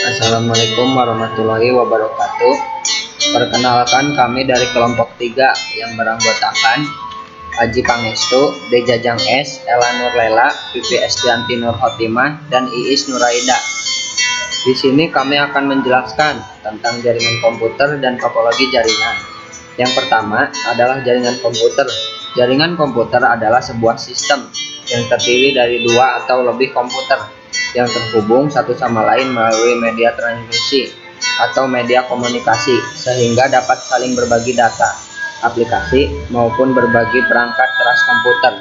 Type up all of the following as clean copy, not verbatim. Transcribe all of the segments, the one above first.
Assalamualaikum warahmatullahi wabarakatuh. Perkenalkan, kami dari kelompok 3 yang beranggotakan Haji Pangestu, Dejajang S, Ella Nurlela, Vivi Estianti Nurhotimah, dan Iis Nuraida. Di sini kami akan menjelaskan tentang jaringan komputer dan topologi jaringan. Yang pertama adalah jaringan komputer. Jaringan komputer adalah sebuah sistem yang terdiri dari dua atau lebih komputer yang terhubung satu sama lain melalui media transmisi atau media komunikasi sehingga dapat saling berbagi data, aplikasi, maupun berbagi perangkat keras komputer.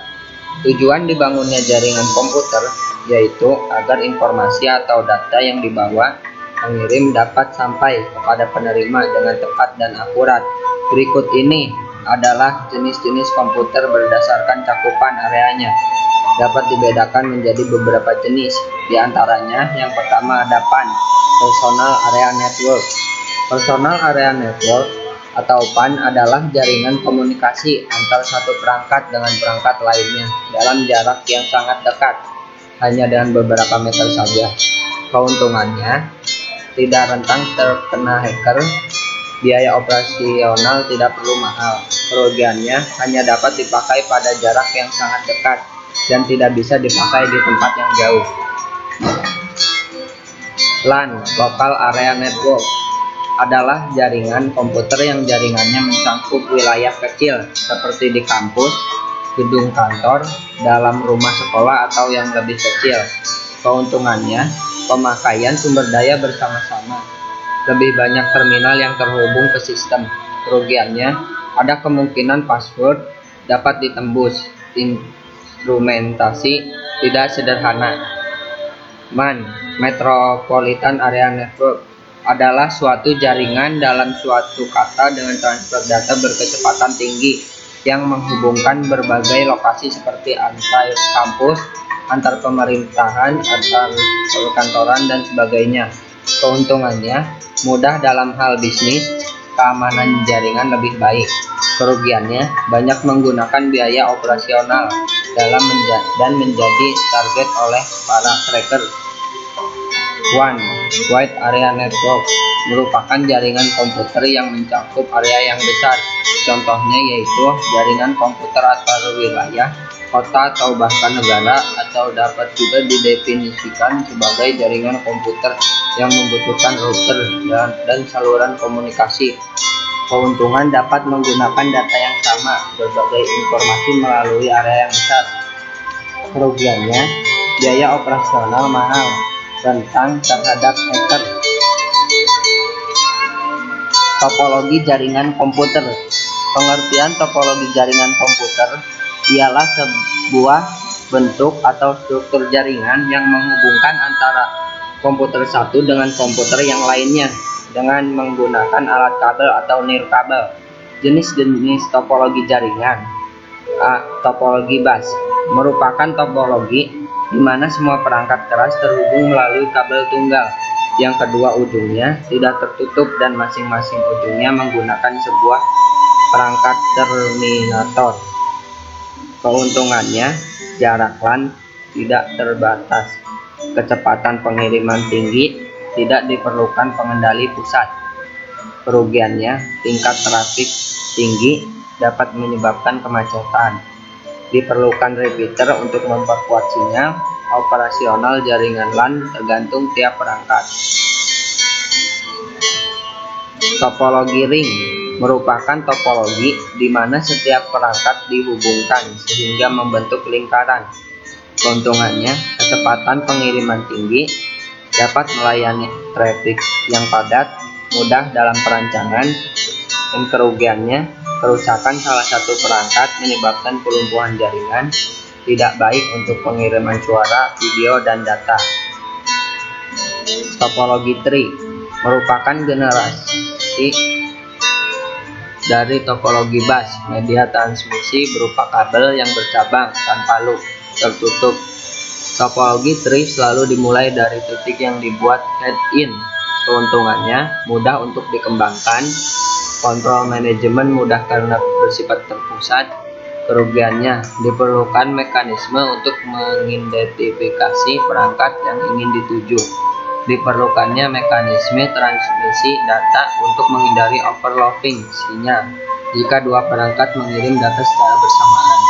Tujuan dibangunnya jaringan komputer yaitu agar informasi atau data yang dibawa pengirim dapat sampai kepada penerima dengan tepat dan akurat. Berikut ini adalah jenis-jenis komputer berdasarkan cakupan areanya. Dapat dibedakan menjadi beberapa jenis. Di antaranya, yang pertama ada PAN, Personal Area Network. Personal Area Network atau PAN adalah jaringan komunikasi antar satu perangkat dengan perangkat lainnya dalam jarak yang sangat dekat, hanya dengan beberapa meter saja. Keuntungannya, tidak rentan terkena hacker, biaya operasional tidak perlu mahal. Kerugiannya hanya dapat dipakai pada jarak yang sangat dekat dan tidak bisa dipakai di tempat yang jauh. LAN, Local Area Network, adalah jaringan komputer yang jaringannya mencakup wilayah kecil seperti di kampus, gedung kantor, dalam rumah sekolah atau yang lebih kecil. Keuntungannya, pemakaian sumber daya bersama-sama, lebih banyak terminal yang terhubung ke sistem. Kerugiannya, ada kemungkinan password dapat ditembus. Instrumentasi tidak sederhana. MAN, Metropolitan Area Network, adalah suatu jaringan dalam suatu kata dengan transfer data berkecepatan tinggi yang menghubungkan berbagai lokasi seperti antar kampus, antar pemerintahan, antar perkantoran, dan sebagainya. Keuntungannya, mudah dalam hal bisnis, keamanan jaringan lebih baik. Kerugiannya, banyak menggunakan biaya operasional dalam dan menjadi target oleh para cracker. Wide Area Network merupakan jaringan komputer yang mencakup area yang besar. Contohnya yaitu jaringan komputer antar wilayah, kota, atau bahkan negara, atau dapat juga didefinisikan sebagai jaringan komputer yang membutuhkan router dan saluran komunikasi. Keuntungan dapat menggunakan data yang sama, berbagai informasi melalui area yang besar. Kerugiannya, biaya operasional mahal, rentan terhadap hacker. Topologi jaringan komputer. Pengertian topologi jaringan komputer ialah sebuah bentuk atau struktur jaringan yang menghubungkan antara komputer satu dengan komputer yang lainnya dengan menggunakan alat kabel atau nirkabel. Jenis-jenis topologi jaringan. A. Topologi bus merupakan topologi di mana semua perangkat keras terhubung melalui kabel tunggal yang kedua ujungnya tidak tertutup dan masing-masing ujungnya menggunakan sebuah perangkat terminator. Keuntungannya, jarak LAN tidak terbatas, kecepatan pengiriman tinggi, tidak diperlukan pengendali pusat. Kerugiannya, tingkat trafik tinggi dapat menyebabkan kemacetan. Diperlukan repeater untuk memperkuat sinyal. Operasional jaringan LAN tergantung tiap perangkat. Topologi ring merupakan topologi di mana setiap perangkat dihubungkan sehingga membentuk lingkaran. Keuntungannya, kecepatan pengiriman tinggi, dapat melayani trafik yang padat, mudah dalam perancangan, dan kerugiannya, kerusakan salah satu perangkat menyebabkan kelumpuhan jaringan, tidak baik untuk pengiriman suara, video, dan data. Topologi tree merupakan generasi dari topologi bus, media transmisi berupa kabel yang bercabang tanpa loop tertutup. Topologi tree selalu dimulai dari titik yang dibuat head-in. Keuntungannya, mudah untuk dikembangkan. Kontrol manajemen mudah karena bersifat terpusat. Kerugiannya, diperlukan mekanisme untuk mengidentifikasi perangkat yang ingin dituju. Diperlukannya mekanisme transmisi data untuk menghindari overlapping sinyal jika dua perangkat mengirim data secara bersamaan.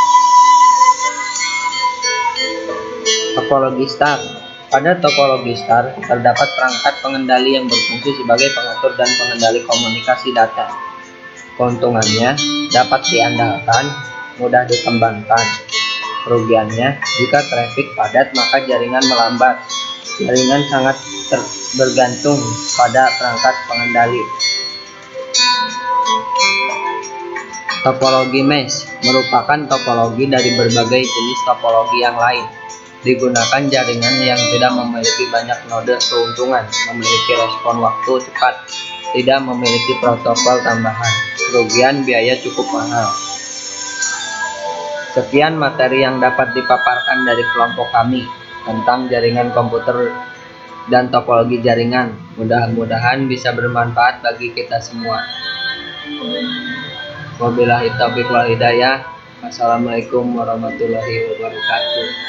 Topologi star. Pada topologi star terdapat perangkat pengendali yang berfungsi sebagai pengatur dan pengendali komunikasi data. Keuntungannya dapat diandalkan, mudah dikembangkan. Kerugiannya, jika traffic padat maka jaringan melambat. Jaringan sangat bergantung pada perangkat pengendali. Topologi mesh merupakan topologi dari berbagai jenis topologi yang lain. Digunakan jaringan yang tidak memiliki banyak node. Keuntungan, memiliki respon waktu cepat, tidak memiliki protokol tambahan. Kerugian, biaya cukup mahal. Sekian materi yang dapat dipaparkan dari kelompok kami tentang jaringan komputer dan topologi jaringan. Mudah-mudahan bisa bermanfaat bagi kita semua. Wabillahi taufiq wal hidayah. Wassalamualaikum warahmatullahi wabarakatuh.